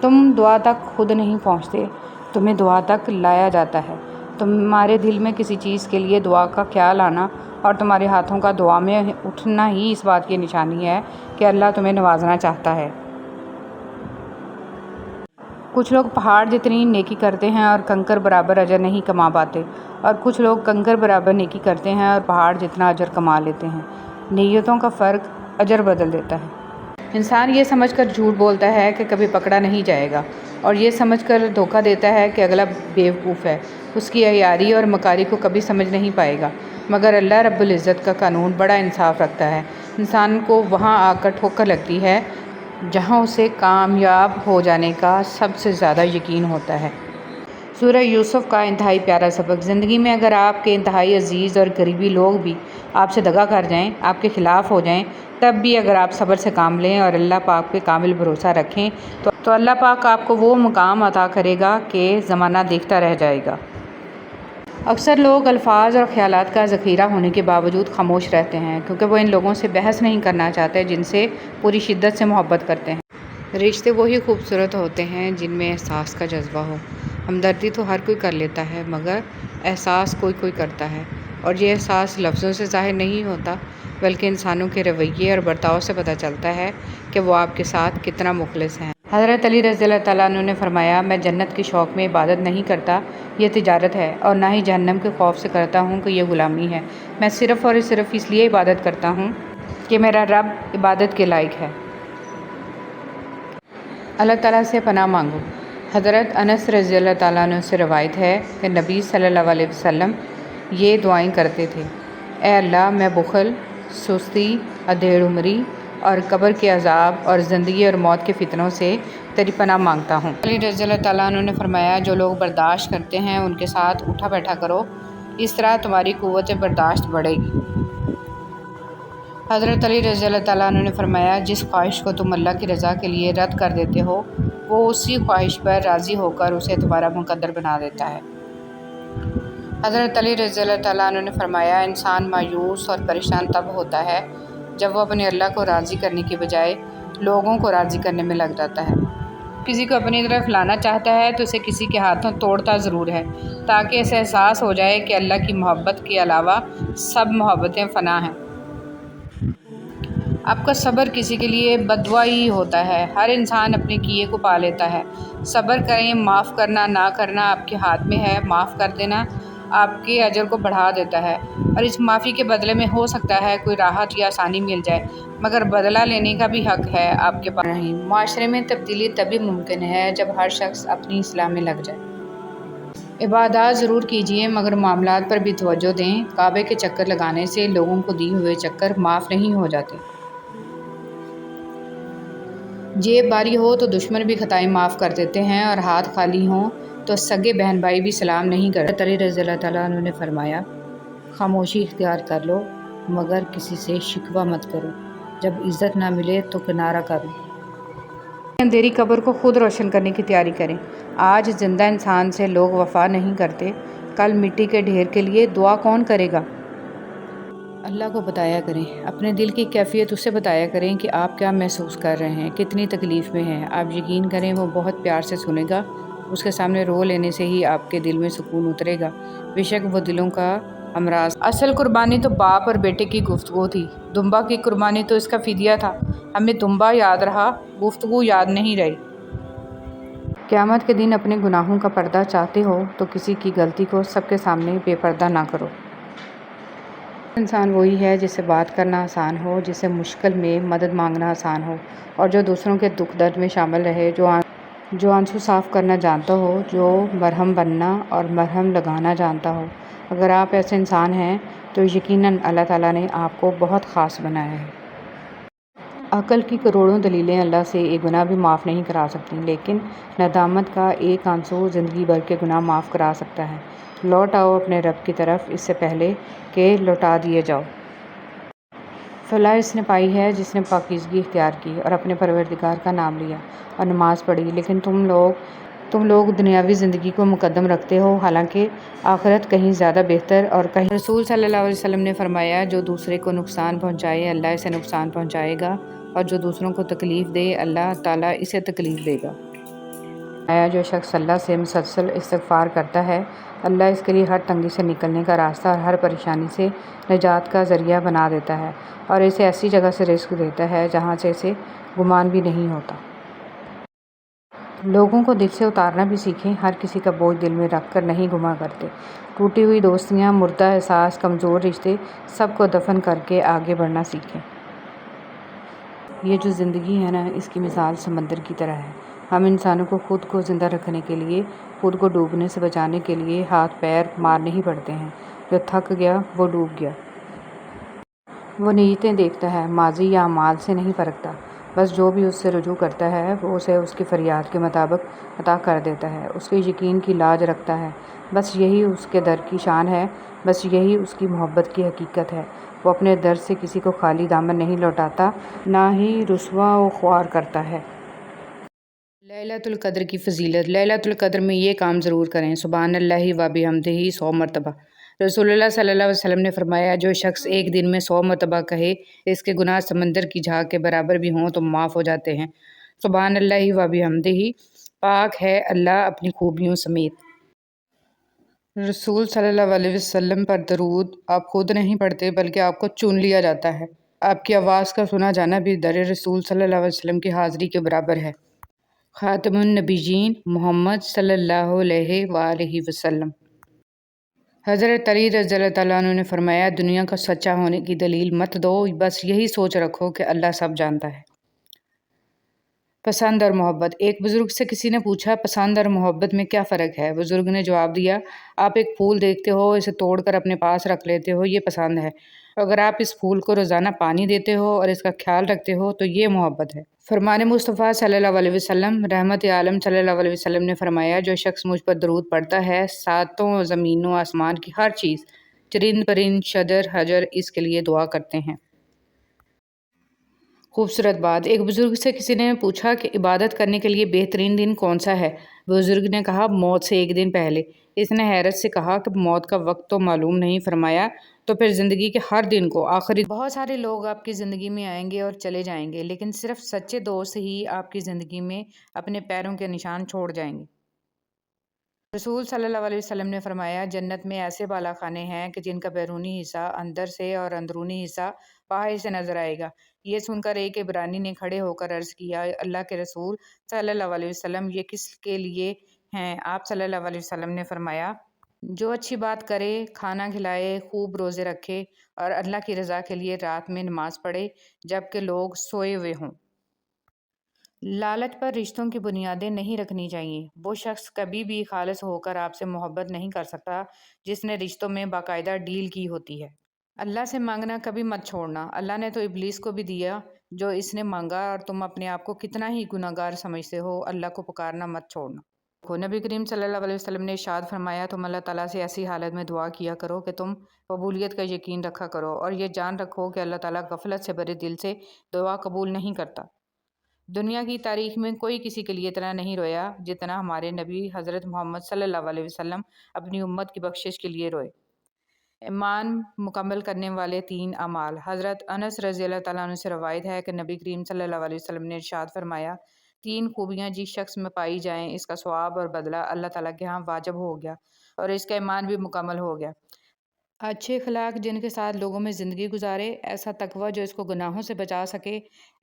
تم دعا تک خود نہیں پہنچتے، تمہیں دعا تک لایا جاتا ہے۔ تمہارے دل میں کسی چیز کے لیے دعا کا خیال آنا اور تمہارے ہاتھوں کا دعا میں اٹھنا ہی اس بات کی نشانی ہے کہ اللہ تمہیں نوازنا چاہتا ہے۔ کچھ لوگ پہاڑ جتنی نیکی کرتے ہیں اور کنکر برابر اجر نہیں کما پاتے، اور کچھ لوگ کنکر برابر نیکی کرتے ہیں اور پہاڑ جتنا اجر کما لیتے ہیں۔ نیتوں کا فرق اجر بدل دیتا ہے۔ انسان یہ سمجھ کر جھوٹ بولتا ہے کہ کبھی پکڑا نہیں جائے گا، اور یہ سمجھ کر دھوکہ دیتا ہے کہ اگلا بیوقوف ہے، اس کی عیاری اور مکاری کو کبھی سمجھ نہیں پائے گا۔ مگر اللہ رب العزت کا قانون بڑا انصاف رکھتا ہے۔ انسان کو وہاں آ کر ٹھوکر لگتی ہے جہاں اسے کامیاب ہو جانے کا سب سے زیادہ یقین ہوتا ہے۔ سورہ یوسف کا انتہائی پیارا سبق۔ زندگی میں اگر آپ کے انتہائی عزیز اور قریبی لوگ بھی آپ سے دغا کر جائیں، آپ کے خلاف ہو جائیں، تب بھی اگر آپ صبر سے کام لیں اور اللہ پاک پہ کامل بھروسہ رکھیں تو اللہ پاک آپ کو وہ مقام عطا کرے گا کہ زمانہ دیکھتا رہ جائے گا۔ اکثر لوگ الفاظ اور خیالات کا ذخیرہ ہونے کے باوجود خاموش رہتے ہیں، کیونکہ وہ ان لوگوں سے بحث نہیں کرنا چاہتے جن سے پوری شدت سے محبت کرتے ہیں۔ رشتے وہی خوبصورت ہوتے ہیں جن میں احساس کا جذبہ ہو۔ ہمدردی تو ہر کوئی کر لیتا ہے، مگر احساس کوئی کوئی کرتا ہے، اور یہ احساس لفظوں سے ظاہر نہیں ہوتا بلکہ انسانوں کے رویے اور برتاؤ سے پتہ چلتا ہے کہ وہ آپ کے ساتھ کتنا مخلص ہیں۔ حضرت علی رضی اللہ تعالیٰ عنہ نے فرمایا، میں جنت کے شوق میں عبادت نہیں کرتا، یہ تجارت ہے، اور نہ ہی جہنم کے خوف سے کرتا ہوں کہ یہ غلامی ہے۔ میں صرف اور صرف اس لیے عبادت کرتا ہوں کہ میرا رب عبادت کے لائق ہے۔ اللہ تعالیٰ سے پناہ مانگو۔ حضرت انس رضی اللہ تعالیٰ عنہ سے روایت ہے کہ نبی صلی اللہ علیہ وسلم یہ دعائیں کرتے تھے: اے اللہ، میں بخل، سستی، ادھیڑ عمری اور قبر کے عذاب اور زندگی اور موت کے فتنوں سے تیری پناہ مانگتا ہوں۔ علی رضی اللہ تعالیٰ عنہ نے فرمایا، جو لوگ برداشت کرتے ہیں ان کے ساتھ اٹھا بیٹھا کرو، اس طرح تمہاری قوت برداشت بڑھے گی۔ حضرت علی رضی اللہ تعالیٰ عنہ نے فرمایا، جس خواہش کو تم اللہ کی رضا کے لیے رد کر دیتے ہو، وہ اسی خواہش پر راضی ہو کر اسے تمہارا مقدر بنا دیتا ہے۔ حضرت علی رضی اللہ تعالیٰ عنہ نے فرمایا، انسان مایوس اور پریشان تب ہوتا ہے جب وہ اپنے اللہ کو راضی کرنے کی بجائے لوگوں کو راضی کرنے میں لگ جاتا ہے۔ کسی کو اپنی طرف لانا چاہتا ہے تو اسے کسی کے ہاتھوں توڑتا ضرور ہے، تاکہ اسے احساس ہو جائے کہ اللہ کی محبت کے علاوہ سب محبتیں فنا ہیں۔ آپ کا صبر کسی کے لیے بددعا ہی ہوتا ہے۔ ہر انسان اپنے کیے کو پا لیتا ہے۔ صبر کریں، معاف کرنا نہ کرنا آپ کے ہاتھ میں ہے۔ معاف کر دینا آپ کے اجر کو بڑھا دیتا ہے، اور اس معافی کے بدلے میں ہو سکتا ہے کوئی راحت یا آسانی مل جائے، مگر بدلہ لینے کا بھی حق ہے آپ کے پاس نہیں۔ معاشرے میں تبدیلی تبھی ممکن ہے جب ہر شخص اپنی اصلاح میں لگ جائے۔ عبادات ضرور کیجیے، مگر معاملات پر بھی توجہ دیں۔ کعبے کے چکر لگانے سے لوگوں کو دیے ہوئے چکر معاف نہیں ہو جاتے۔ جیب باری ہو تو دشمن بھی خطائیں معاف کر دیتے ہیں، اور ہاتھ خالی ہوں تو سگے بہن بھائی بھی سلام نہیں کرتے۔ علی رضی اللہ تعالیٰ عنہ نے فرمایا، خاموشی اختیار کر لو، مگر کسی سے شکوہ مت کرو۔ جب عزت نہ ملے تو کنارہ کرو۔ اندھیری قبر کو خود روشن کرنے کی تیاری کریں۔ آج زندہ انسان سے لوگ وفا نہیں کرتے، کل مٹی کے ڈھیر کے لیے دعا کون کرے گا؟ اللہ کو بتایا کریں، اپنے دل کی کیفیت اسے بتایا کریں کہ آپ کیا محسوس کر رہے ہیں، کتنی تکلیف میں ہیں۔ آپ یقین کریں وہ بہت پیار سے سنے گا۔ اس کے سامنے رو لینے سے ہی آپ کے دل میں سکون اترے گا، بے شک وہ دلوں کا امراض۔ اصل قربانی تو باپ اور بیٹے کی گفتگو تھی، دمبا کی قربانی تو اس کا فدیہ تھا۔ ہمیں دمبا یاد رہا، گفتگو یاد نہیں رہی۔ قیامت کے دن اپنے گناہوں کا پردہ چاہتے ہو تو کسی کی غلطی کو سب کے سامنے بے پردہ نہ کرو۔ انسان وہی ہے جسے بات کرنا آسان ہو، جسے مشکل میں مدد مانگنا آسان ہو، اور جو دوسروں کے دکھ درد میں شامل رہے، جو آنسو صاف کرنا جانتا ہو، جو مرہم بننا اور مرہم لگانا جانتا ہو۔ اگر آپ ایسے انسان ہیں تو یقیناً اللہ تعالیٰ نے آپ کو بہت خاص بنایا ہے۔ عقل کی کروڑوں دلیلیں اللہ سے ایک گناہ بھی معاف نہیں کرا سکتی، لیکن ندامت کا ایک آنسو زندگی بھر کے گناہ معاف کرا سکتا ہے۔ لوٹ آؤ اپنے رب کی طرف اس سے پہلے کہ لوٹا دیے جاؤ۔ فلاح اس نے پائی ہے جس نے پاکیزگی اختیار کی اور اپنے پروردگار کا نام لیا اور نماز پڑھی، لیکن تم لوگ دنیاوی زندگی کو مقدم رکھتے ہو، حالانکہ آخرت کہیں زیادہ بہتر اور کہیں۔ رسول صلی اللہ علیہ وسلم نے فرمایا، جو دوسرے کو نقصان پہنچائے اللہ اسے نقصان پہنچائے گا، اور جو دوسروں کو تکلیف دے اللہ تعالیٰ اسے تکلیف دے گا۔ جو شخص اللہ سے مسلسل استغفار کرتا ہے اللہ اس کے لیے ہر تنگی سے نکلنے کا راستہ اور ہر پریشانی سے نجات کا ذریعہ بنا دیتا ہے اور اسے ایسی جگہ سے رزق دیتا ہے جہاں سے اسے گمان بھی نہیں ہوتا۔ لوگوں کو دل سے اتارنا بھی سیکھیں، ہر کسی کا بوجھ دل میں رکھ کر نہیں گما کرتے۔ ٹوٹی ہوئی دوستیاں، مردہ احساس، کمزور رشتے سب کو دفن کر کے آگے بڑھنا سیکھیں۔ یہ جو زندگی ہے نا، اس کی مثال سمندر کی طرح ہے۔ ہم انسانوں کو خود کو زندہ رکھنے کے لیے، خود کو ڈوبنے سے بچانے کے لیے ہاتھ پیر مارنے ہی پڑتے ہیں۔ جو تھک گیا وہ ڈوب گیا۔ وہ نیتیں دیکھتا ہے، ماضی یا اعمال سے نہیں پرکھتا، بس جو بھی اس سے رجوع کرتا ہے وہ اسے اس کی فریاد کے مطابق عطا کر دیتا ہے۔ اس کے یقین کی لاج رکھتا ہے، بس یہی اس کے در کی شان ہے، بس یہی اس کی محبت کی حقیقت ہے۔ وہ اپنے در سے کسی کو خالی دامن نہیں لوٹاتا، نہ ہی رسوا و خوار کرتا ہے۔ لیلۃ القدر کی فضیلت۔ لیلۃ القدر میں یہ کام ضرور کریں، سبحان اللہ و بحمدہ 100 مرتبہ۔ رسول اللہ صلی اللہ علیہ وسلم نے فرمایا، جو شخص ایک دن میں 100 مرتبہ کہے، اس کے گناہ سمندر کی جھاگ کے برابر بھی ہوں تو معاف ہو جاتے ہیں۔ سبحان اللہ و بحمدہ، پاک ہے اللہ اپنی خوبیوں سمیت۔ رسول صلی اللہ علیہ وسلم پر درود آپ خود نہیں پڑھتے بلکہ آپ کو چن لیا جاتا ہے۔ آپ کی آواز کا سنا جانا بھی در رسول صلی اللہ علیہ وسلم کی حاضری کے برابر ہے۔ خاتم النبیین محمد صلی اللہ علیہ وآلہ وسلم۔ حضرت علی رضی اللہ تعالیٰ عنہ نے فرمایا، دنیا کا سچا ہونے کی دلیل مت دو، بس یہی سوچ رکھو کہ اللہ سب جانتا ہے۔ پسند اور محبت۔ ایک بزرگ سے کسی نے پوچھا، پسند اور محبت میں کیا فرق ہے؟ بزرگ نے جواب دیا، آپ ایک پھول دیکھتے ہو، اسے توڑ کر اپنے پاس رکھ لیتے ہو، یہ پسند ہے۔ اگر آپ اس پھول کو روزانہ پانی دیتے ہو اور اس کا خیال رکھتے ہو تو یہ محبت ہے۔ فرمان مصطفیٰ صلی اللہ علیہ وسلم، رحمت عالم صلی اللہ علیہ وسلم نے فرمایا، جو شخص مجھ پر درود پڑھتا ہے، ساتوں زمین و آسمان کی ہر چیز، چرند پرند، شجر حجر اس کے لیے دعا کرتے ہیں۔ خوبصورت بات۔ ایک بزرگ سے کسی نے پوچھا کہ عبادت کرنے کے لیے بہترین دن کون سا ہے؟ بزرگ نے کہا، موت سے ایک دن پہلے۔ اس نے حیرت سے کہا کہ موت کا وقت تو معلوم نہیں، فرمایا تو پھر زندگی کے ہر دن کو آخری۔ بہت سارے لوگ آپ کی زندگی میں آئیں گے اور چلے جائیں گے، لیکن صرف سچے دوست ہی آپ کی زندگی میں اپنے پیروں کے نشان چھوڑ جائیں گے۔ رسول صلی اللہ علیہ وسلم نے فرمایا، جنت میں ایسے بالا خانے ہیں کہ جن کا بیرونی حصہ اندر سے اور اندرونی حصہ باہر سے نظر آئے گا۔ یہ سن کر ایک عبرانی نے کھڑے ہو کر عرض کیا، اللہ کے رسول صلی اللہ علیہ وسلم، یہ کس کے لیے ہیں؟ آپ صلی اللہ علیہ وسلم نے فرمایا، جو اچھی بات کرے، کھانا کھلائے، خوب روزے رکھے اور اللہ کی رضا کے لیے رات میں نماز پڑھے جبکہ لوگ سوئے ہوئے ہوں۔ لالچ پر رشتوں کی بنیادیں نہیں رکھنی چاہیے۔ وہ شخص کبھی بھی خالص ہو کر آپ سے محبت نہیں کر سکتا جس نے رشتوں میں باقاعدہ ڈیل کی ہوتی ہے۔ اللہ سے مانگنا کبھی مت چھوڑنا۔ اللہ نے تو ابلیس کو بھی دیا جو اس نے مانگا، اور تم اپنے آپ کو کتنا ہی گناہگار سمجھتے ہو، اللہ کو پکارنا مت چھوڑنا۔ نبی کریم صلی اللہ علیہ وسلم نے ارشاد فرمایا، تم اللہ تعالیٰ سے ایسی حالت میں دعا کیا کرو کہ تم قبولیت کا یقین رکھا کرو، اور یہ جان رکھو کہ اللہ تعالیٰ غفلت سے بھرے دل سے دعا قبول نہیں کرتا۔ دنیا کی تاریخ میں کوئی کسی کے لیے اتنا نہیں رویا جتنا ہمارے نبی حضرت محمد صلی اللہ علیہ وسلم اپنی امت کی بخشش کے لیے روئے۔ ایمان مکمل کرنے والے 3 اعمال۔ حضرت انس رضی اللہ تعالیٰ عنہ سے روایت ہے کہ نبی کریم صلی اللہ علیہ وسلم نے ارشاد فرمایا، 3 خوبیاں جس شخص میں پائی جائیں، اس کا ثواب اور بدلہ اللہ تعالیٰ کے ہاں واجب ہو گیا اور اس کا ایمان بھی مکمل ہو گیا۔ اچھے اخلاق جن کے ساتھ لوگوں میں زندگی گزارے، ایسا تقوی جو اس کو گناہوں سے بچا سکے،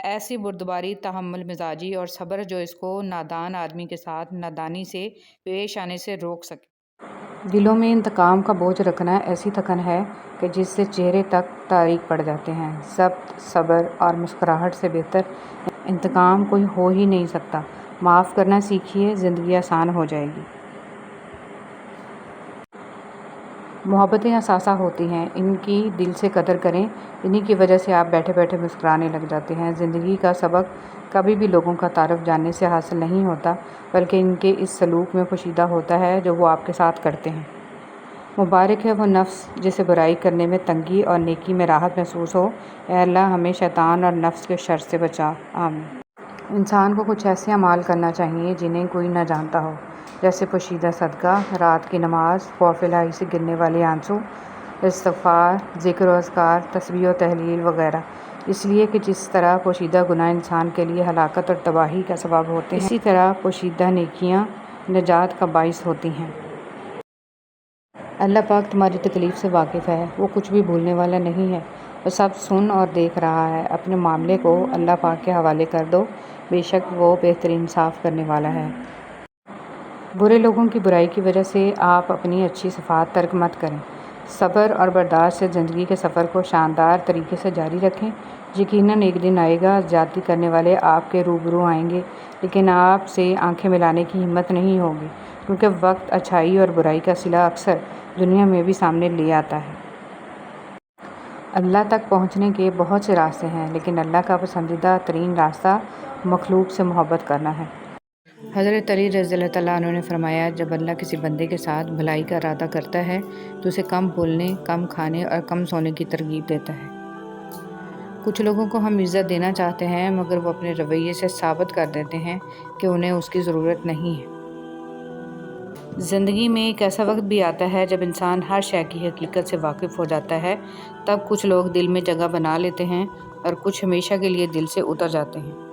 ایسی بردباری، تحمل مزاجی اور صبر جو اس کو نادان آدمی کے ساتھ نادانی سے پیش آنے سے روک سکے۔ دلوں میں انتقام کا بوجھ رکھنا ایسی تھکن ہے کہ جس سے چہرے تک تاریک پڑ جاتے ہیں۔ ضبط، صبر اور مسکراہٹ سے بہتر انتقام کوئی ہو ہی نہیں سکتا۔ معاف کرنا سیکھیے، زندگی آسان ہو جائے گی۔ محبتیں اثاثہ ہوتی ہیں، ان کی دل سے قدر کریں، انہی کی وجہ سے آپ بیٹھے بیٹھے مسکرانے لگ جاتے ہیں۔ زندگی کا سبق کبھی بھی لوگوں کا تعارف جاننے سے حاصل نہیں ہوتا بلکہ ان کے اس سلوک میں پوشیدہ ہوتا ہے جو وہ آپ کے ساتھ کرتے ہیں۔ مبارک ہے وہ نفس جسے برائی کرنے میں تنگی اور نیکی میں راحت محسوس ہو۔ اے اللہ ہمیں شیطان اور نفس کے شر سے بچا، آمین۔ انسان کو کچھ ایسے اعمال کرنا چاہیے جنہیں کوئی نہ جانتا ہو، جیسے پوشیدہ صدقہ، رات کی نماز، خوف الہی سے گرنے والے آنسو، استغفار، ذکر و اذکار، تسبیح و تحلیل وغیرہ۔ اس لیے کہ جس طرح پوشیدہ گناہ انسان کے لیے ہلاکت اور تباہی کا سبب ہوتے ہیں، اسی طرح پوشیدہ نیکیاں نجات کا باعث ہوتی ہیں۔ اللہ پاک تمہاری تکلیف سے واقف ہے، وہ کچھ بھی بھولنے والا نہیں ہے، وہ سب سن اور دیکھ رہا ہے۔ اپنے معاملے کو اللہ پاک کے حوالے کر دو، بے شک وہ بہترین صاف کرنے والا ہے۔ برے لوگوں کی برائی کی وجہ سے آپ اپنی اچھی صفات ترک مت کریں۔ صبر اور برداشت سے زندگی کے سفر کو شاندار طریقے سے جاری رکھیں۔ یقیناً ایک دن آئے گا، زیادتی کرنے والے آپ کے روبرو آئیں گے، لیکن آپ سے آنکھیں ملانے کی ہمت نہیں ہوگی، کیونکہ وقت اچھائی اور برائی کا صلہ اکثر دنیا میں بھی سامنے لے آتا ہے۔ اللہ تک پہنچنے کے بہت سے راستے ہیں، لیکن اللہ کا پسندیدہ ترین راستہ مخلوق سے محبت کرنا ہے۔ حضرت علی رضی اللہ تعالیٰ عنہ نے فرمایا، جب اللہ کسی بندے کے ساتھ بھلائی کا ارادہ کرتا ہے تو اسے کم بولنے، کم کھانے اور کم سونے کی ترغیب دیتا ہے۔ کچھ لوگوں کو ہم عزت دینا چاہتے ہیں، مگر وہ اپنے رویے سے ثابت کر دیتے ہیں کہ انہیں اس کی ضرورت نہیں ہے۔ زندگی میں ایک ایسا وقت بھی آتا ہے جب انسان ہر شے کی حقیقت سے واقف ہو جاتا ہے، تب کچھ لوگ دل میں جگہ بنا لیتے ہیں اور کچھ ہمیشہ کے لیے دل سے اتر جاتے ہیں۔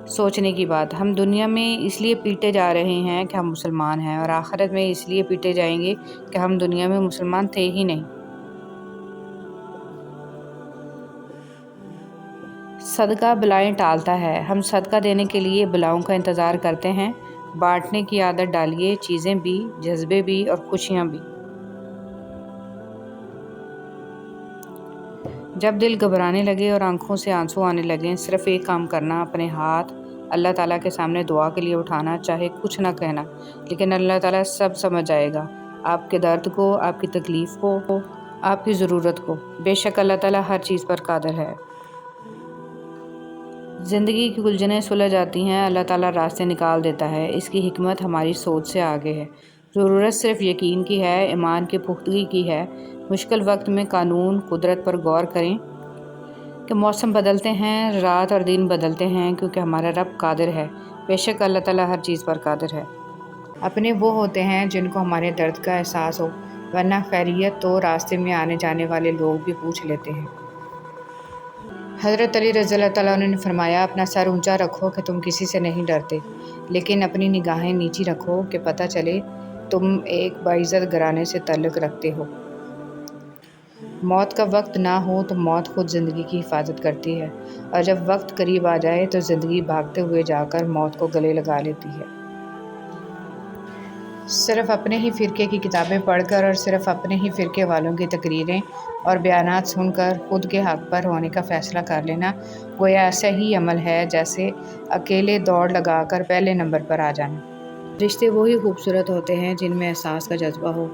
سوچنے کی بات، ہم دنیا میں اس لیے پیٹے جا رہے ہیں کہ ہم مسلمان ہیں، اور آخرت میں اس لیے پیٹے جائیں گے کہ ہم دنیا میں مسلمان تھے ہی نہیں۔ صدقہ بلائیں ٹالتا ہے۔ ہم صدقہ دینے کے لیے بلاؤں کا انتظار کرتے ہیں۔ بانٹنے کی عادت ڈالیے، چیزیں بھی، جذبے بھی اور خوشیاں بھی۔ جب دل گھبرانے لگے اور آنکھوں سے آنسو آنے لگیں، صرف ایک کام کرنا، اپنے ہاتھ اللہ تعالیٰ کے سامنے دعا کے لیے اٹھانا، چاہے کچھ نہ کہنا، لیکن اللہ تعالیٰ سب سمجھ جائے گا، آپ کے درد کو، آپ کی تکلیف کو، آپ کی ضرورت کو۔ بے شک اللہ تعالیٰ ہر چیز پر قادر ہے۔ زندگی کی الجھنیں سلجھ جاتی ہیں، اللہ تعالیٰ راستے نکال دیتا ہے۔ اس کی حکمت ہماری سوچ سے آگے ہے۔ ضرورت صرف یقین کی ہے، ایمان کی پختگی کی ہے۔ مشکل وقت میں قانون قدرت پر غور کریں کہ موسم بدلتے ہیں، رات اور دن بدلتے ہیں، کیونکہ ہمارا رب قادر ہے۔ بے شک اللہ تعالیٰ ہر چیز پر قادر ہے۔ اپنے وہ ہوتے ہیں جن کو ہمارے درد کا احساس ہو، ورنہ خیریت تو راستے میں آنے جانے والے لوگ بھی پوچھ لیتے ہیں۔ حضرت علی رضی اللہ تعالیٰ عنہ نے فرمایا، اپنا سر اونچا رکھو کہ تم کسی سے نہیں ڈرتے، لیکن اپنی نگاہیں نیچی رکھو کہ پتہ چلے تم ایک باعزت گھرانے سے تعلق رکھتے ہو۔ موت کا وقت نہ ہو تو موت خود زندگی کی حفاظت کرتی ہے، اور جب وقت قریب آ جائے تو زندگی بھاگتے ہوئے جا کر موت کو گلے لگا لیتی ہے۔ صرف اپنے ہی فرقے کی کتابیں پڑھ کر اور صرف اپنے ہی فرقے والوں کی تقریریں اور بیانات سن کر خود کے حق پر ہونے کا فیصلہ کر لینا گویا ایسا ہی عمل ہے جیسے اکیلے دوڑ لگا کر پہلے نمبر پر آ جانا۔ رشتے وہی خوبصورت ہوتے ہیں جن میں احساس کا جذبہ ہو،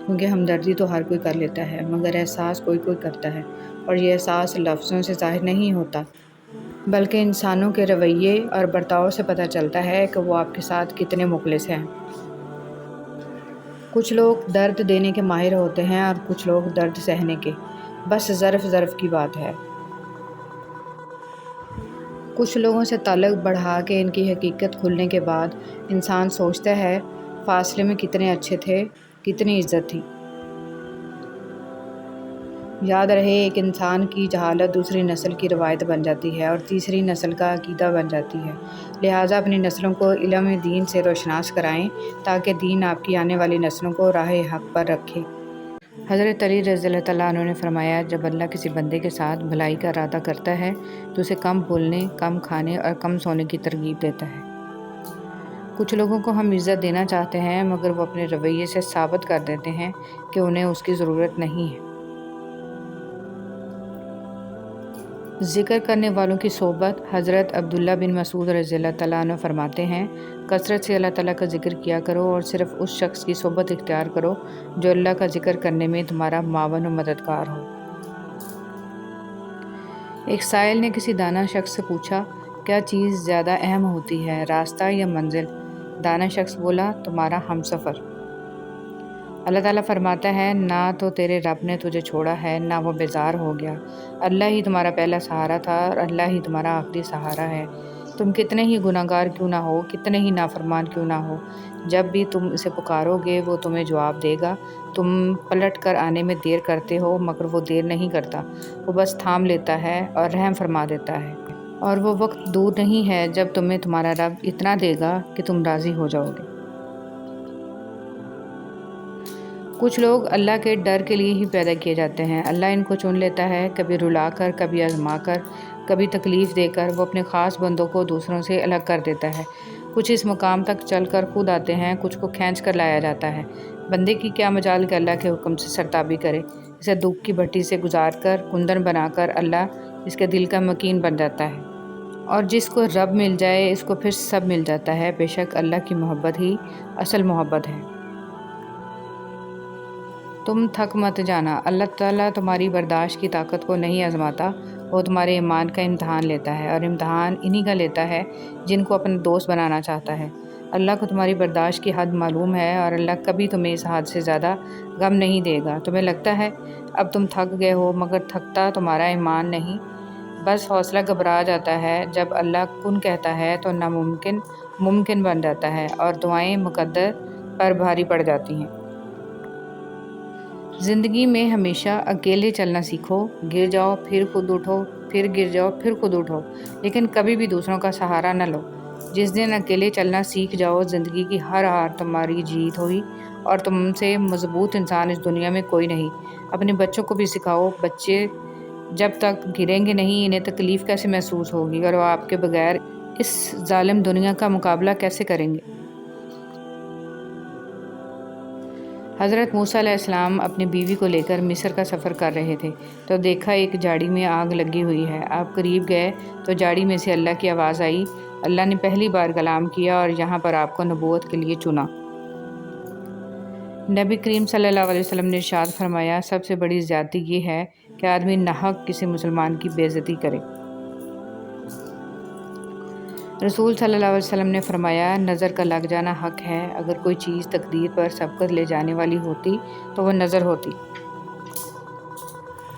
کیونکہ ہمدردی تو ہر کوئی کر لیتا ہے، مگر احساس کوئی کوئی کرتا ہے، اور یہ احساس لفظوں سے ظاہر نہیں ہوتا، بلکہ انسانوں کے رویے اور برتاؤ سے پتہ چلتا ہے کہ وہ آپ کے ساتھ کتنے مخلص ہیں۔ کچھ لوگ درد دینے کے ماہر ہوتے ہیں اور کچھ لوگ درد سہنے کے، بس ظرف کی بات ہے۔ کچھ لوگوں سے تعلق بڑھا کے ان کی حقیقت کھلنے کے بعد انسان سوچتا ہے، فاصلے میں کتنے اچھے تھے، کتنی عزت تھی۔ یاد رہے، ایک انسان کی جہالت دوسری نسل کی روایت بن جاتی ہے اور تیسری نسل کا عقیدہ بن جاتی ہے، لہٰذا اپنی نسلوں کو علم دین سے روشناس کرائیں تاکہ دین آپ کی آنے والی نسلوں کو راہ حق پر رکھے۔ حضرت علی رضی اللہ تعالیٰ عنہ نے فرمایا، جب اللہ کسی بندے کے ساتھ بھلائی کا ارادہ کرتا ہے تو اسے کم بولنے، کم کھانے اور کم سونے کی ترغیب دیتا ہے۔ کچھ لوگوں کو ہم عزت دینا چاہتے ہیں، مگر وہ اپنے رویے سے ثابت کر دیتے ہیں کہ انہیں اس کی ضرورت نہیں ہے۔ ذکر کرنے والوں کی صحبت۔ حضرت عبداللہ بن مسعود رضی اللہ تعالیٰ عنہ فرماتے ہیں، کثرت سے اللہ تعالیٰ کا ذکر کیا کرو اور صرف اس شخص کی صحبت اختیار کرو جو اللہ کا ذکر کرنے میں تمہارا معاون و مددگار ہو۔ ایک سائل نے کسی دانا شخص سے پوچھا، کیا چیز زیادہ اہم ہوتی ہے، راستہ یا منزل؟ دانا شخص بولا، تمہارا ہمسفر۔ اللہ تعالیٰ فرماتا ہے، نہ تو تیرے رب نے تجھے چھوڑا ہے، نہ وہ بیزار ہو گیا۔ اللہ ہی تمہارا پہلا سہارا تھا اور اللہ ہی تمہارا آخری سہارا ہے۔ تم کتنے ہی گناہگار کیوں نہ ہو، کتنے ہی نافرمان کیوں نہ ہو، جب بھی تم اسے پکارو گے وہ تمہیں جواب دے گا۔ تم پلٹ کر آنے میں دیر کرتے ہو مگر وہ دیر نہیں کرتا، وہ بس تھام لیتا ہے اور رحم فرما دیتا ہے، اور وہ وقت دور نہیں ہے جب تمہیں تمہارا رب اتنا دے گا کہ تم راضی ہو جاؤ گے۔ کچھ لوگ اللہ کے ڈر کے لیے ہی پیدا کیے جاتے ہیں۔ اللہ ان کو چن لیتا ہے، کبھی رلا کر، کبھی آزما کر، کبھی تکلیف دے کر۔ وہ اپنے خاص بندوں کو دوسروں سے الگ کر دیتا ہے۔ کچھ اس مقام تک چل کر خود آتے ہیں، کچھ کو کھینچ کر لایا جاتا ہے۔ بندے کی کیا مجال کہ اللہ کے حکم سے سرتابی کرے۔ اسے دکھ کی بھٹی سے گزار کر، کندن بنا کر اللہ اس کے دل کا مکین بن جاتا ہے۔ اور جس کو رب مل جائے اس کو پھر سب مل جاتا ہے۔ بے شک اللہ کی محبت ہی اصل محبت ہے۔ تم تھک مت جانا، اللہ تعالیٰ تمہاری برداشت کی طاقت کو نہیں آزماتا، وہ تمہارے ایمان کا امتحان لیتا ہے، اور امتحان انہی کا لیتا ہے جن کو اپنا دوست بنانا چاہتا ہے۔ اللہ کو تمہاری برداشت کی حد معلوم ہے، اور اللہ کبھی تمہیں اس حد سے زیادہ غم نہیں دے گا۔ تمہیں لگتا ہے اب تم تھک گئے ہو، مگر تھکتا تمہارا ایمان نہیں، بس حوصلہ گھبرا جاتا ہے۔ جب اللہ کن کہتا ہے تو ناممکن ممکن بن جاتا ہے، اور دعائیں مقدر پر بھاری پڑ جاتی ہیں۔ زندگی میں ہمیشہ اکیلے چلنا سیکھو، گر جاؤ پھر خود اٹھو، پھر گر جاؤ پھر خود اٹھو، لیکن کبھی بھی دوسروں کا سہارا نہ لو۔ جس دن اکیلے چلنا سیکھ جاؤ، زندگی کی ہر ہار تمہاری جیت ہوئی، اور تم سے مضبوط انسان اس دنیا میں کوئی نہیں۔ اپنے بچوں کو بھی سکھاؤ، بچے جب تک گریں گے نہیں انہیں تکلیف کیسے محسوس ہوگی، اور وہ آپ کے بغیر اس ظالم دنیا کا مقابلہ کیسے کریں گے۔ حضرت موسیٰ علیہ السلام اپنی بیوی کو لے کر مصر کا سفر کر رہے تھے تو دیکھا ایک جھاڑی میں آگ لگی ہوئی ہے۔ آپ قریب گئے تو جھاڑی میں سے اللہ کی آواز آئی۔ اللہ نے پہلی بار کلام کیا اور یہاں پر آپ کو نبوت کے لیے چنا۔ نبی کریم صلی اللہ علیہ وسلم نے ارشاد فرمایا، سب سے بڑی زیادتی یہ ہے کہ آدمی ناحق کسی مسلمان کی بے عزتی کرے۔ رسول صلی اللہ علیہ وسلم نے فرمایا، نظر کا لگ جانا حق ہے۔ اگر کوئی چیز تقدیر پر سبقت لے جانے والی ہوتی تو وہ نظر ہوتی۔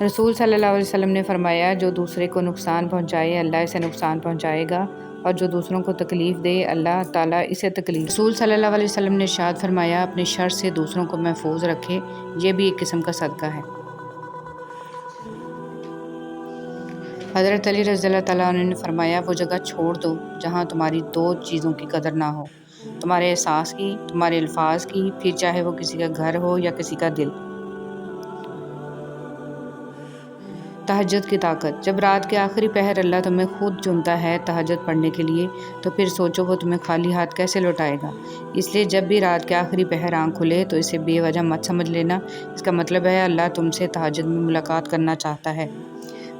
رسول صلی اللہ علیہ وسلم نے فرمایا، جو دوسرے کو نقصان پہنچائے اللہ اسے نقصان پہنچائے گا، اور جو دوسروں کو تکلیف دے اللہ تعالیٰ اسے تکلیف۔ رسول صلی اللہ علیہ وسلم نے ارشاد فرمایا، اپنے شر سے دوسروں کو محفوظ رکھے، یہ بھی ایک قسم کا صدقہ ہے۔ حضرت علی رضی اللہ تعالیٰ عنہ نے فرمایا، وہ جگہ چھوڑ دو جہاں تمہاری دو چیزوں کی قدر نہ ہو، تمہارے احساس کی، تمہارے الفاظ کی، پھر چاہے وہ کسی کا گھر ہو یا کسی کا دل۔ تہجد کی طاقت۔ جب رات کے آخری پہر اللہ تمہیں خود چنتا ہے تہجد پڑھنے کے لیے تو پھر سوچو وہ تمہیں خالی ہاتھ کیسے لوٹائے گا۔ اس لیے جب بھی رات کے آخری پہر آنکھ کھلے تو اسے بے وجہ مت سمجھ لینا، اس کا مطلب ہے اللہ تم سے تہجد میں ملاقات کرنا چاہتا ہے۔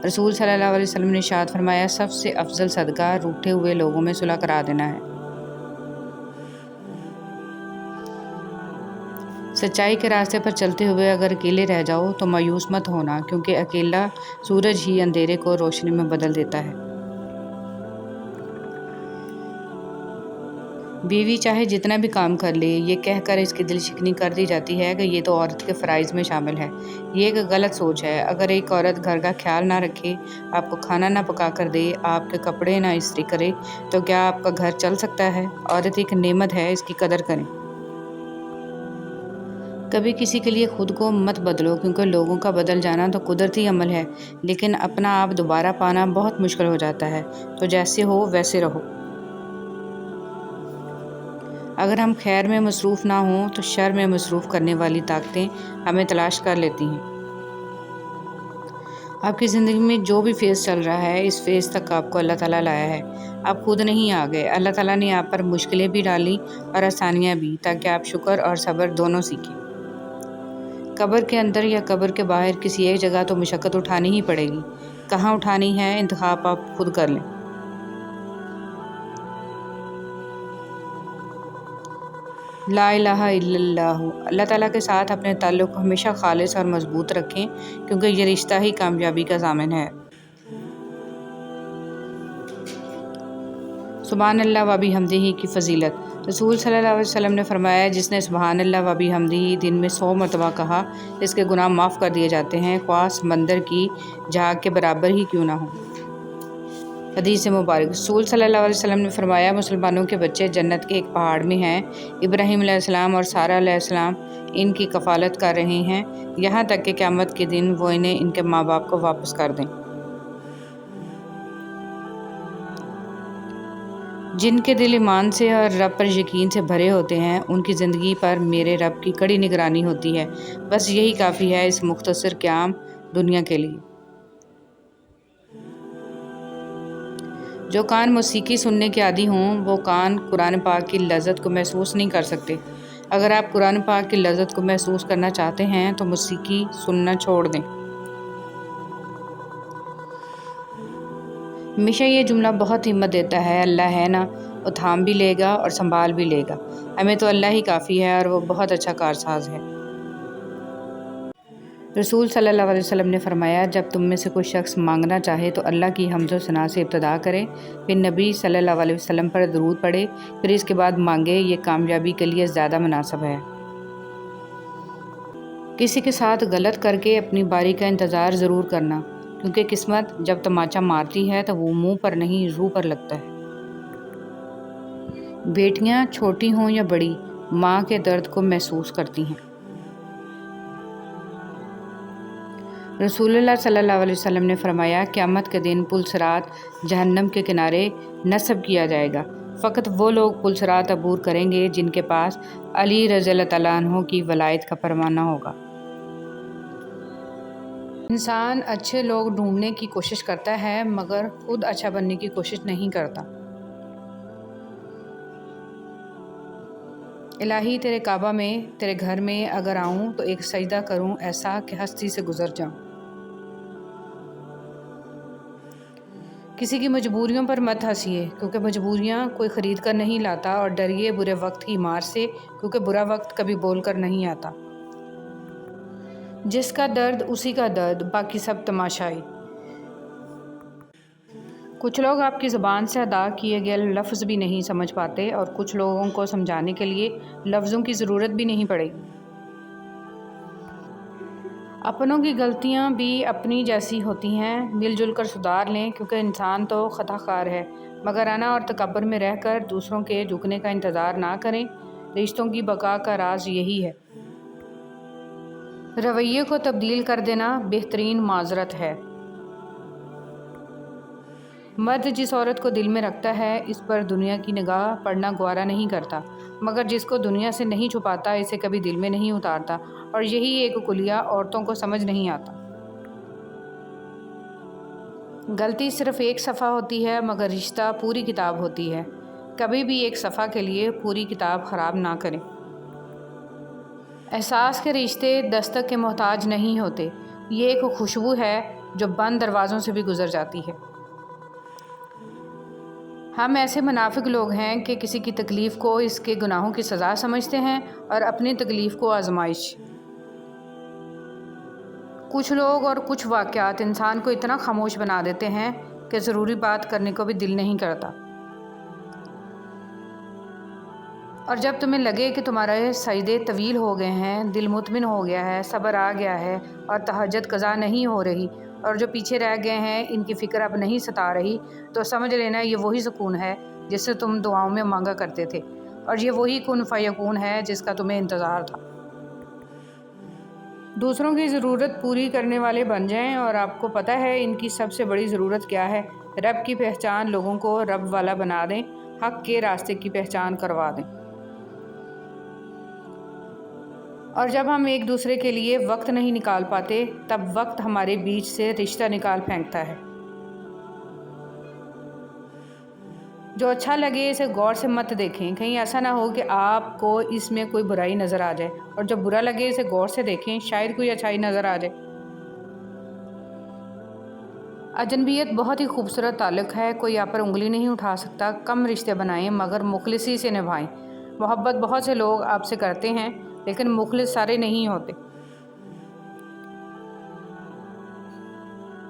رسول صلی اللہ علیہ وسلم نے ارشاد فرمایا، سب سے افضل صدقہ روٹھے ہوئے لوگوں میں صلح کرا دینا ہے۔ سچائی کے راستے پر چلتے ہوئے اگر اکیلے رہ جاؤ تو مایوس مت ہونا، کیونکہ اکیلا سورج ہی اندھیرے کو روشنی میں بدل دیتا ہے۔ بیوی چاہے جتنا بھی کام کر لے، یہ کہہ کر اس کی دل شکنی کر دی جاتی ہے کہ یہ تو عورت کے فرائض میں شامل ہے۔ یہ ایک غلط سوچ ہے۔ اگر ایک عورت گھر کا خیال نہ رکھے، آپ کو کھانا نہ پکا کر دے، آپ کے کپڑے نہ استری کرے تو کیا آپ کا گھر چل سکتا ہے؟ عورت ایک نعمت ہے، اس کی قدر کریں۔ کبھی کسی کے لیے خود کو مت بدلو، کیونکہ لوگوں کا بدل جانا تو قدرتی عمل ہے، لیکن اپنا آپ دوبارہ پانا بہت مشکل ہو جاتا ہے۔ تو جیسے ہو ویسے رہو۔ اگر ہم خیر میں مصروف نہ ہوں تو شر میں مصروف کرنے والی طاقتیں ہمیں تلاش کر لیتی ہیں۔ آپ کی زندگی میں جو بھی فیز چل رہا ہے، اس فیز تک آپ کو اللہ تعالیٰ لایا ہے۔ آپ خود نہیں آ گئے، اللہ تعالیٰ نے آپ پر مشکلیں بھی ڈالی اور آسانیاں بھی، تاکہ آپ شکر اور صبر دونوں سیکھیں۔ قبر کے اندر یا قبر کے باہر کسی ایک جگہ تو مشقت اٹھانی ہی پڑے گی۔ کہاں اٹھانی ہے انتخاب آپ خود کر لیں۔ لا الہ الا اللہ۔ اللہ تعالیٰ کے ساتھ اپنے تعلق کو ہمیشہ خالص اور مضبوط رکھیں، کیونکہ یہ رشتہ ہی کامیابی کا ضامن ہے۔ سبحان اللہ و بحمدہ کی فضیلت۔ رسول صلی اللہ علیہ وسلم نے فرمایا، جس نے سبحان اللہ و بحمدہ دن میں 100 مرتبہ کہا، اس کے گناہ معاف کر دیے جاتے ہیں، خواہ سمندر کی جھاگ کے برابر ہی کیوں نہ ہو۔ حدیث مبارک رسول صلی اللہ علیہ وسلم نے فرمایا مسلمانوں کے بچے جنت کے ایک پہاڑ میں ہیں، ابراہیم علیہ السلام اور سارہ علیہ السلام ان کی کفالت کر رہے ہیں یہاں تک کہ قیامت کے دن وہ انہیں ان کے ماں باپ کو واپس کر دیں۔ جن کے دل ایمان سے اور رب پر یقین سے بھرے ہوتے ہیں ان کی زندگی پر میرے رب کی کڑی نگرانی ہوتی ہے، بس یہی کافی ہے اس مختصر قیام دنیا کے لیے۔ جو کان موسیقی سننے کے عادی ہوں وہ کان قرآن پاک کی لذت کو محسوس نہیں کر سکتے۔ اگر آپ قرآن پاک کی لذت کو محسوس کرنا چاہتے ہیں تو موسیقی سننا چھوڑ دیں۔ ہمیشہ یہ جملہ بہت ہمت دیتا ہے، اللہ ہے نا، وہ تھام بھی لے گا اور سنبھال بھی لے گا، ہمیں تو اللہ ہی کافی ہے اور وہ بہت اچھا کارساز ہے۔ رسول صلی اللہ علیہ وسلم نے فرمایا جب تم میں سے کوئی شخص مانگنا چاہے تو اللہ کی حمد و ثنا سے ابتدا کرے، پھر نبی صلی اللہ علیہ وسلم پر درود پڑھے، پھر اس کے بعد مانگے، یہ کامیابی کے لیے زیادہ مناسب ہے۔ کسی کے ساتھ غلط کر کے اپنی باری کا انتظار ضرور کرنا، کیونکہ قسمت جب تماچا مارتی ہے تو وہ منہ پر نہیں روح پر لگتا ہے۔ بیٹیاں چھوٹی ہوں یا بڑی ماں کے درد کو محسوس کرتی ہیں۔ رسول اللہ صلی اللہ علیہ وسلم نے فرمایا قیامت کے دن پل صراط جہنم کے کنارے نصب کیا جائے گا، فقط وہ لوگ پل صراط عبور کریں گے جن کے پاس علی رضی اللہ تعالیٰ عنہ کی ولایت کا پروانہ ہوگا۔ انسان اچھے لوگ ڈھونڈنے کی کوشش کرتا ہے مگر خود اچھا بننے کی کوشش نہیں کرتا۔ الہی تیرے کعبہ میں تیرے گھر میں اگر آؤں تو ایک سجدہ کروں ایسا کہ ہستی سے گزر جاؤں۔ کسی کی مجبوریوں پر مت ہنسیے کیونکہ مجبوریاں کوئی خرید کر نہیں لاتا، اور ڈریے برے وقت کی مار سے کیونکہ برا وقت کبھی بول کر نہیں آتا۔ جس کا درد اسی کا درد، باقی سب تماشائی۔ کچھ لوگ آپ کی زبان سے ادا کیے گئے لفظ بھی نہیں سمجھ پاتے اور کچھ لوگوں کو سمجھانے کے لیے لفظوں کی ضرورت بھی نہیں پڑے گی۔ اپنوں کی غلطیاں بھی اپنی جیسی ہوتی ہیں، مل جل کر سدھار لیں کیونکہ انسان تو خطا کار ہے، مگر انا اور تکبر میں رہ کر دوسروں کے جھکنے کا انتظار نہ کریں۔ رشتوں کی بقا کا راز یہی ہے۔ رویے کو تبدیل کر دینا بہترین معذرت ہے۔ مرد جس عورت کو دل میں رکھتا ہے اس پر دنیا کی نگاہ پڑنا گوارا نہیں کرتا، مگر جس کو دنیا سے نہیں چھپاتا اسے کبھی دل میں نہیں اتارتا، اور یہی ایک کلیہ عورتوں کو سمجھ نہیں آتا۔ غلطی صرف ایک صفحہ ہوتی ہے مگر رشتہ پوری کتاب ہوتی ہے، کبھی بھی ایک صفحہ کے لیے پوری کتاب خراب نہ کریں۔ احساس کے رشتے دستک کے محتاج نہیں ہوتے، یہ ایک خوشبو ہے جو بند دروازوں سے بھی گزر جاتی ہے۔ ہم ایسے منافق لوگ ہیں کہ کسی کی تکلیف کو اس کے گناہوں کی سزا سمجھتے ہیں اور اپنی تکلیف کو آزمائش۔ کچھ لوگ اور کچھ واقعات انسان کو اتنا خاموش بنا دیتے ہیں کہ ضروری بات کرنے کو بھی دل نہیں کرتا، اور جب تمہیں لگے کہ تمہارے سجدے طویل ہو گئے ہیں، دل مطمئن ہو گیا ہے، صبر آ گیا ہے اور تہجد قضا نہیں ہو رہی، اور جو پیچھے رہ گئے ہیں ان کی فکر اب نہیں ستا رہی، تو سمجھ لینا یہ وہی سکون ہے جس سے تم دعاؤں میں مانگا کرتے تھے، اور یہ وہی کن فیکون ہے جس کا تمہیں انتظار تھا۔ دوسروں کی ضرورت پوری کرنے والے بن جائیں، اور آپ کو پتہ ہے ان کی سب سے بڑی ضرورت کیا ہے؟ رب کی پہچان، لوگوں کو رب والا بنا دیں، حق کے راستے کی پہچان کروا دیں۔ اور جب ہم ایک دوسرے کے لیے وقت نہیں نکال پاتے تب وقت ہمارے بیچ سے رشتہ نکال پھینکتا ہے۔ جو اچھا لگے اسے غور سے مت دیکھیں، کہیں ایسا نہ ہو کہ آپ کو اس میں کوئی برائی نظر آ جائے، اور جو برا لگے اسے غور سے دیکھیں، شاید کوئی اچھائی نظر آ جائے۔ اجنبیت بہت ہی خوبصورت تعلق ہے، کوئی آپ پر انگلی نہیں اٹھا سکتا۔ کم رشتے بنائیں مگر مخلصی سے نبھائیں۔ محبت بہت سے لوگ آپ سے کرتے ہیں لیکن مخلص سارے نہیں ہوتے۔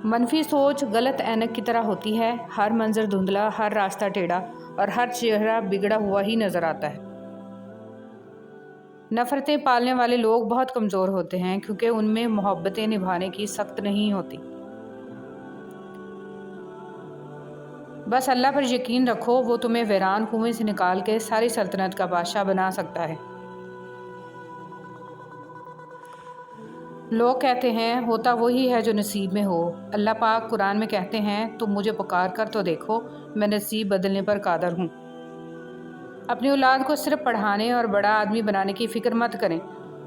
منفی سوچ غلط اینک کی طرح ہوتی ہے، ہر منظر دھندلا، ہر راستہ ٹیڑھا اور ہر چہرہ بگڑا ہوا ہی نظر آتا ہے۔ نفرتیں پالنے والے لوگ بہت کمزور ہوتے ہیں کیونکہ ان میں محبتیں نبھانے کی سخت نہیں ہوتی۔ بس اللہ پر یقین رکھو، وہ تمہیں ویران کنویں سے نکال کے ساری سلطنت کا بادشاہ بنا سکتا ہے۔ لوگ کہتے ہیں ہوتا وہی ہے جو نصیب میں ہو۔ اللہ پاک قرآن میں کہتے ہیں تم مجھے پکار کر تو دیکھو، میں نصیب بدلنے پر قادر ہوں۔ اپنی اولاد کو صرف پڑھانے اور بڑا آدمی بنانے کی فکر مت کریں۔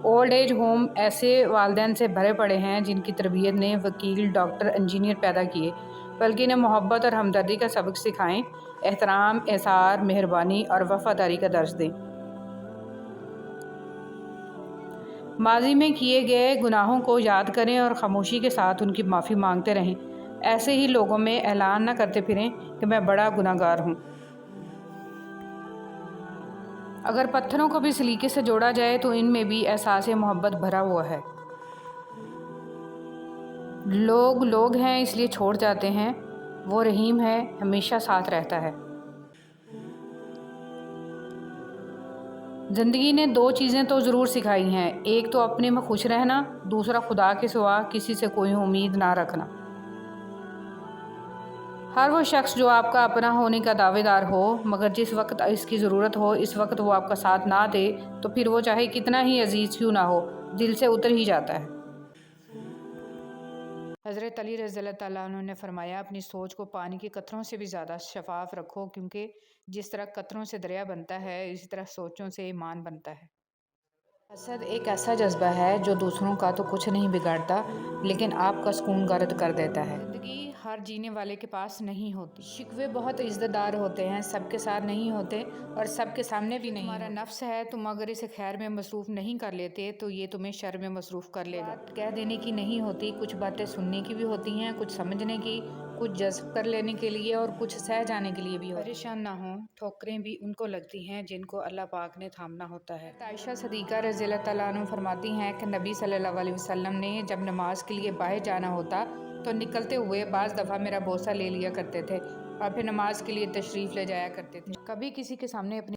اولڈ ایج ہوم ایسے والدین سے بھرے پڑے ہیں جن کی تربیت نے وکیل، ڈاکٹر، انجینئر پیدا کیے، بلکہ انہیں محبت اور ہمدردی کا سبق سکھائیں، احترام، احسان، مہربانی اور وفاداری کا درس دیں۔ ماضی میں کیے گئے گناہوں کو یاد کریں اور خاموشی کے ساتھ ان کی معافی مانگتے رہیں۔ ایسے ہی لوگوں میں اعلان نہ کرتے پھریں کہ میں بڑا گناہ گار ہوں۔ اگر پتھروں کو بھی سلیقے سے جوڑا جائے تو ان میں بھی احساس محبت بھرا ہوا ہے۔ لوگ لوگ ہیں اس لیے چھوڑ جاتے ہیں، وہ رحیم ہے، ہمیشہ ساتھ رہتا ہے۔ زندگی نے دو چیزیں تو ضرور سکھائی ہیں، ایک تو اپنے میں خوش رہنا، دوسرا خدا کے سوا کسی سے کوئی امید نہ رکھنا۔ ہر وہ شخص جو آپ کا اپنا ہونے کا دعوے دار ہو، مگر جس وقت اس کی ضرورت ہو اس وقت وہ آپ کا ساتھ نہ دے تو پھر وہ چاہے کتنا ہی عزیز کیوں نہ ہو، دل سے اتر ہی جاتا ہے۔ حضرت علی رضی اللہ تعالیٰ عنہ نے فرمایا اپنی سوچ کو پانی کے قطروں سے بھی زیادہ شفاف رکھو، کیونکہ جس طرح قطروں سے دریا بنتا ہے اسی طرح سوچوں سے ایمان بنتا ہے۔ حسد ایک ایسا جذبہ ہے جو دوسروں کا تو کچھ نہیں بگاڑتا لیکن آپ کا سکون گرد کر دیتا ہے۔ زندگی ہر جینے والے کے پاس نہیں ہوتی۔ شکوے بہت عزت دار ہوتے ہیں، سب کے ساتھ نہیں ہوتے اور سب کے سامنے بھی نہیں۔ تمہارا نفس ہے، تم اگر اسے خیر میں مصروف نہیں کر لیتے تو یہ تمہیں شر میں مصروف کر لے گا۔ کہہ دینے کی نہیں ہوتی، کچھ باتیں سننے کی بھی ہوتی ہیں، کچھ سمجھنے کی، کچھ جذب کر لینے کے لیے اور کچھ سہ جانے کے لیے بھی ہوتی ہیں۔ پریشان نہ ہوں، ٹھوکریں بھی ان کو لگتی ہیں جن کو اللہ پاک نے تھامنا ہوتا ہے۔ عائشہ صدیقہ رضی اللہ تعالیٰ عنہ فرماتی ہیں کہ نبی صلی اللہ علیہ وسلم نے جب نماز کے لیے باہر جانا ہوتا تو نکلتے ہوئے بعض دفعہ میرا بوسہ لے لیا کرتے تھے اور پھر نماز کے لیے تشریف لے جایا کرتے تھے۔ کبھی کسی کے سامنے اپنی